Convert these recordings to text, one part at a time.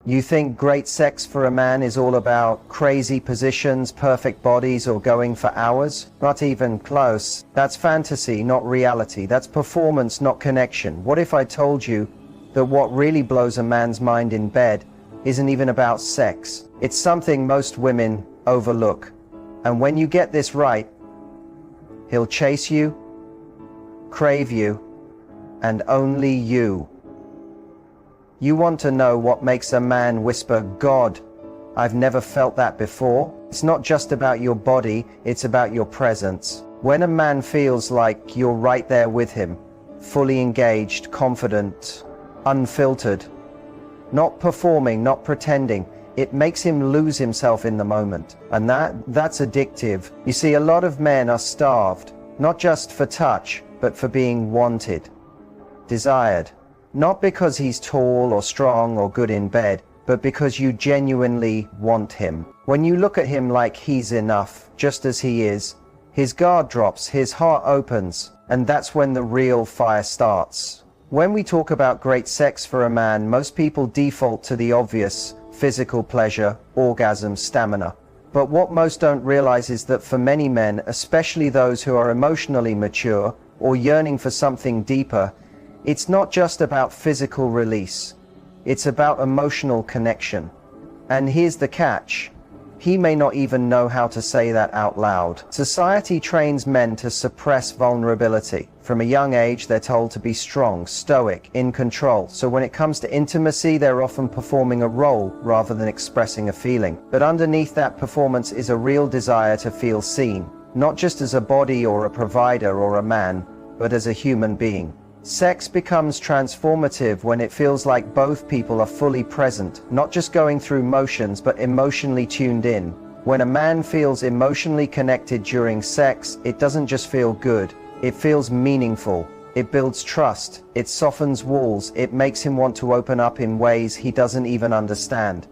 You think great sex for a man is all about crazy positions, perfect bodies, or going for hours? Not even close. That's fantasy, not reality. That's performance, not connection. What if I told you that what really blows a man's mind in bed isn't even about sex? It's something most women overlook. And when you get this right, he'll chase you, crave you, and only you. You want to know what makes a man whisper, "God, I've never felt that before"? It's not just about your body, it's about your presence. When a man feels like you're right there with him, fully engaged, confident, unfiltered, not performing, not pretending, it makes him lose himself in the moment. And that's addictive. You see, a lot of men are starved, not just for touch, but for being wanted, desired. Not because he's tall or strong or good in bed, but because you genuinely want him. When you look at him like he's enough, just as he is, his guard drops, his heart opens, and that's when the real fire starts. When we talk about great sex for a man, most people default to the obvious: physical pleasure, orgasm, stamina. But what most don't realize is that for many men, especially those who are emotionally mature or yearning for something deeper, it's not just about physical release, it's about emotional connection. And here's the catch: he may not even know how to say that out loud. Society trains men to suppress vulnerability. From a young age, they're told to be strong, stoic, in control. So when it comes to intimacy, they're often performing a role rather than expressing a feeling. But underneath that performance is a real desire to feel seen, not just as a body or a provider or a man, but as a human being. Sex becomes transformative when it feels like both people are fully present, not just going through motions, but emotionally tuned in. When a man feels emotionally connected during sex, it doesn't just feel good, it feels meaningful. It builds trust, it softens walls, it makes him want to open up in ways he doesn't even understand.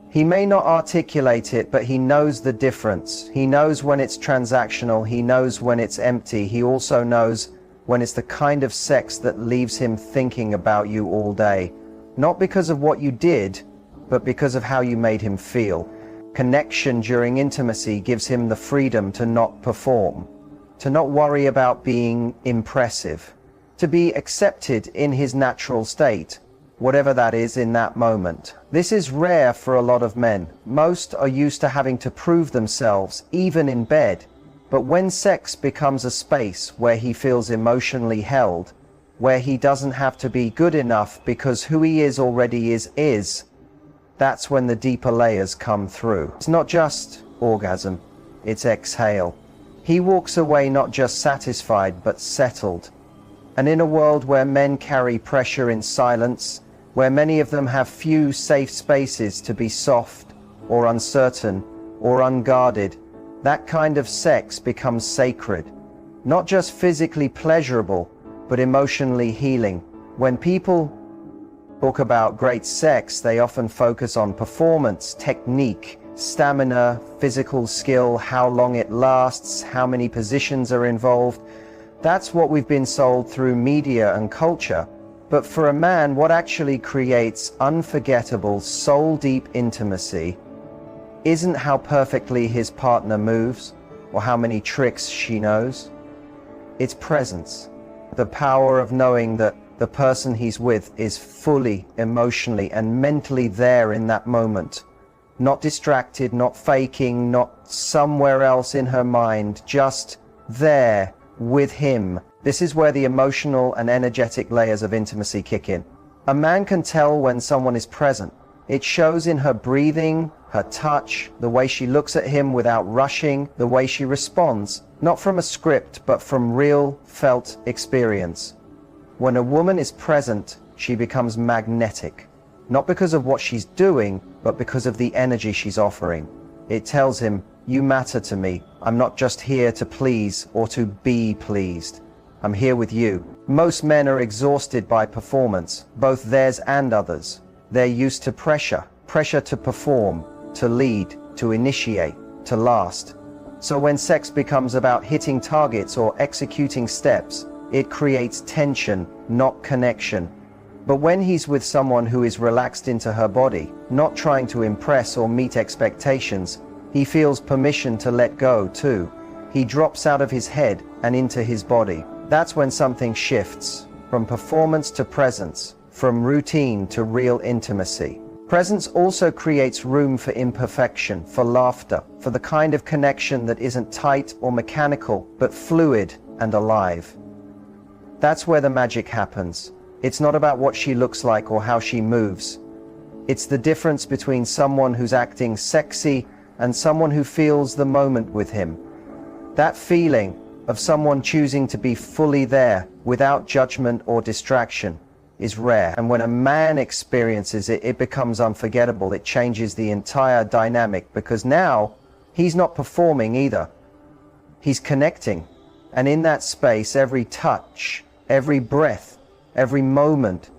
He may not articulate it, but he knows the difference. He knows when it's transactional, he knows when it's empty, he also knows when it's the kind of sex that leaves him thinking about you all day. Not because of what you did, but because of how you made him feel. Connection during intimacy gives him the freedom to not perform, to not worry about being impressive, to be accepted in his natural state, whatever that is in that moment. This is rare for a lot of men. Most are used to having to prove themselves, even in bed. But when sex becomes a space where he feels emotionally held, where he doesn't have to be good enough because who he is already is, that's when the deeper layers come through. It's not just orgasm, it's exhale. He walks away not just satisfied, but settled. And in a world where men carry pressure in silence, where many of them have few safe spaces to be soft or uncertain or unguarded, that kind of sex becomes sacred, not just physically pleasurable, but emotionally healing. When people talk about great sex, they often focus on performance, technique, stamina, physical skill, how long it lasts, how many positions are involved. That's what we've been sold through media and culture. But for a man, what actually creates unforgettable, soul-deep intimacy isn't how perfectly his partner moves or how many tricks she knows. It's presence. The power of knowing that the person he's with is fully emotionally and mentally there in that moment. Not distracted, not faking, not somewhere else in her mind, just there with him. This is where the emotional and energetic layers of intimacy kick in. A man can tell when someone is present. It shows in her breathing, her touch, the way she looks at him without rushing, the way she responds, not from a script, but from real, felt experience. When a woman is present, she becomes magnetic, not because of what she's doing, but because of the energy she's offering. It tells him, "You matter to me. I'm not just here to please or to be pleased. I'm here with you." Most men are exhausted by performance, both theirs and others. They're used to pressure to perform, to lead, to initiate, to last. So when sex becomes about hitting targets or executing steps, it creates tension, not connection. But when he's with someone who is relaxed into her body, not trying to impress or meet expectations, he feels permission to let go too. He drops out of his head and into his body. That's when something shifts, from performance to presence, from routine to real intimacy. Presence also creates room for imperfection, for laughter, for the kind of connection that isn't tight or mechanical, but fluid and alive. That's where the magic happens. It's not about what she looks like or how she moves. It's the difference between someone who's acting sexy and someone who feels the moment with him. That feeling of someone choosing to be fully there without judgment or distraction is rare. And when a man experiences it, it becomes unforgettable. It changes the entire dynamic, because now he's not performing either. He's connecting. And in that space, every touch, every breath, every moment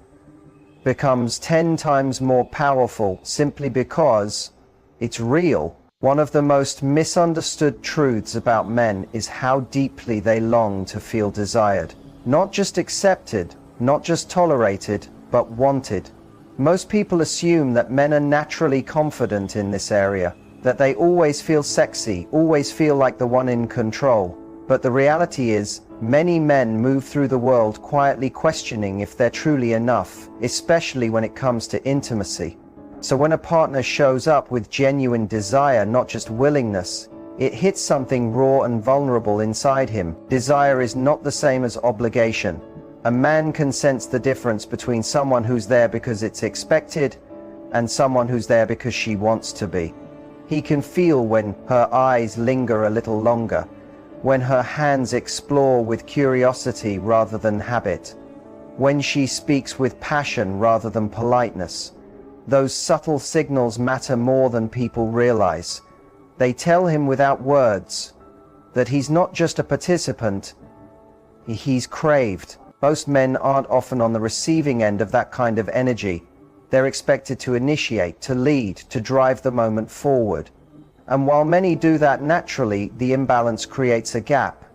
becomes 10 times more powerful simply because it's real. One of the most misunderstood truths about men is how deeply they long to feel desired. Not just accepted, not just tolerated, but wanted. Most people assume that men are naturally confident in this area, that they always feel sexy, always feel like the one in control. But the reality is, many men move through the world quietly questioning if they're truly enough, especially when it comes to intimacy. So when a partner shows up with genuine desire, not just willingness, it hits something raw and vulnerable inside him. Desire is not the same as obligation. A man can sense the difference between someone who's there because it's expected and someone who's there because she wants to be. He can feel when her eyes linger a little longer, when her hands explore with curiosity rather than habit, when she speaks with passion rather than politeness. Those subtle signals matter more than people realize. They tell him without words that he's not just a participant, he's craved. Most men aren't often on the receiving end of that kind of energy. They're expected to initiate, to lead, to drive the moment forward. And while many do that naturally, the imbalance creates a gap.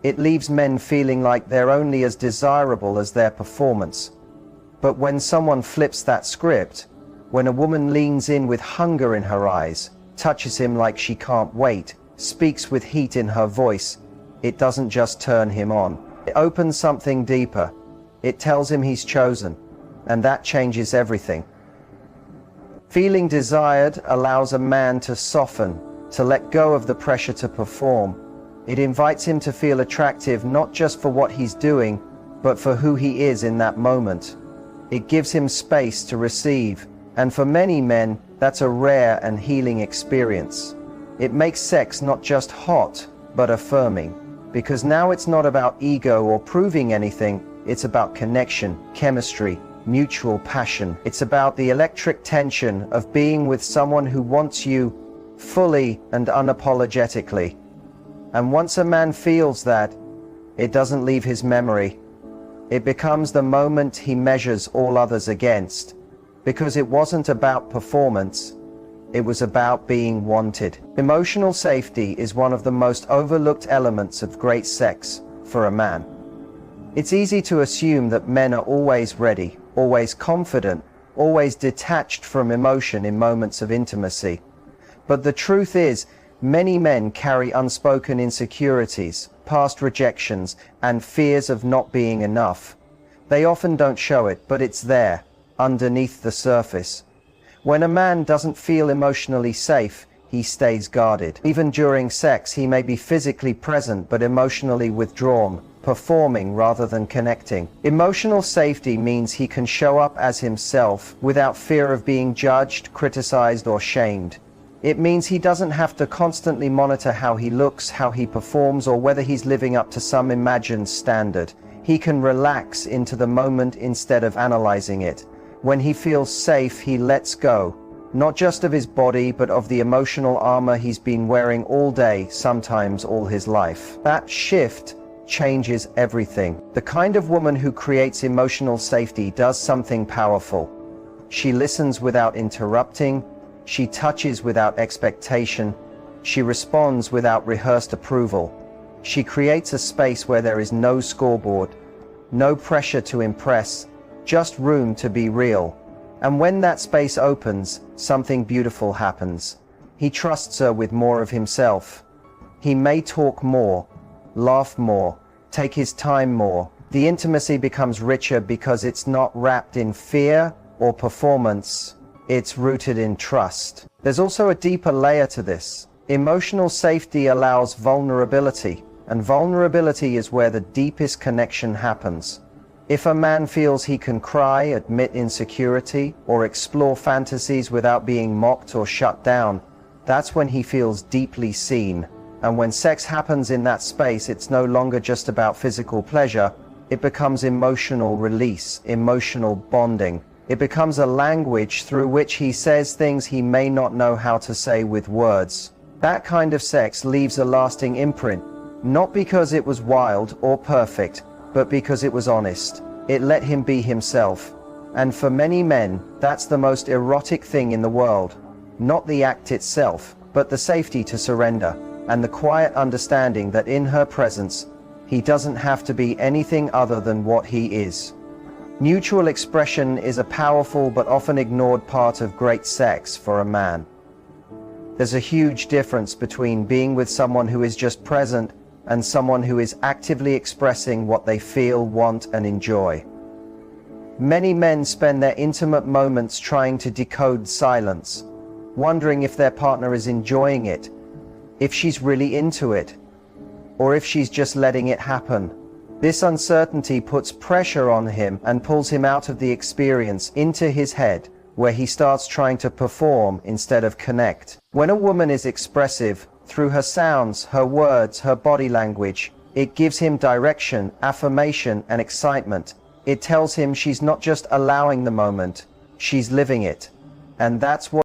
It leaves men feeling like they're only as desirable as their performance. But when someone flips that script, when a woman leans in with hunger in her eyes, touches him like she can't wait, speaks with heat in her voice, it doesn't just turn him on. It opens something deeper. It tells him he's chosen, and that changes everything. Feeling desired allows a man to soften, to let go of the pressure to perform. It invites him to feel attractive not just for what he's doing, but for who he is in that moment. It gives him space to receive, and for many men, that's a rare and healing experience. It makes sex not just hot, but affirming, because now it's not about ego or proving anything, it's about connection, chemistry, mutual passion. It's about the electric tension of being with someone who wants you fully and unapologetically. And once a man feels that, it doesn't leave his memory. It becomes the moment he measures all others against, because it wasn't about performance, it was about being wanted. Emotional safety is one of the most overlooked elements of great sex for a man. It's easy to assume that men are always ready, always confident, always detached from emotion in moments of intimacy. But the truth is, many men carry unspoken insecurities, past rejections, and fears of not being enough. They often don't show it, but it's there, underneath the surface. When a man doesn't feel emotionally safe, he stays guarded. Even during sex, he may be physically present but emotionally withdrawn, performing rather than connecting. Emotional safety means he can show up as himself without fear of being judged, criticized, or shamed. It means he doesn't have to constantly monitor how he looks, how he performs, or whether he's living up to some imagined standard. He can relax into the moment instead of analyzing it. When he feels safe, he lets go, not just of his body, but of the emotional armor he's been wearing all day, sometimes all his life. That shift changes everything. The kind of woman who creates emotional safety does something powerful. She listens without interrupting. She touches without expectation. She responds without rehearsed approval. She creates a space where there is no scoreboard, no pressure to impress, just room to be real. And when that space opens, something beautiful happens. He trusts her with more of himself. He may talk more, laugh more, take his time more. The intimacy becomes richer because it's not wrapped in fear or performance. It's rooted in trust. There's also a deeper layer to this. Emotional safety allows vulnerability, and vulnerability is where the deepest connection happens. If a man feels he can cry, admit insecurity, or explore fantasies without being mocked or shut down, that's when he feels deeply seen. And when sex happens in that space, it's no longer just about physical pleasure. It becomes emotional release, emotional bonding. It becomes a language through which he says things he may not know how to say with words. That kind of sex leaves a lasting imprint, not because it was wild or perfect, but because it was honest. It let him be himself. And for many men, that's the most erotic thing in the world. Not the act itself, but the safety to surrender, and the quiet understanding that in her presence, he doesn't have to be anything other than what he is. Mutual expression is a powerful but often ignored part of great sex for a man. There's a huge difference between being with someone who is just present and someone who is actively expressing what they feel, want, and enjoy. Many men spend their intimate moments trying to decode silence, wondering if their partner is enjoying it, if she's really into it, or if she's just letting it happen. This uncertainty puts pressure on him and pulls him out of the experience into his head, where he starts trying to perform instead of connect. When a woman is expressive, through her sounds, her words, her body language, it gives him direction, affirmation, and excitement. It tells him she's not just allowing the moment, she's living it. And that's what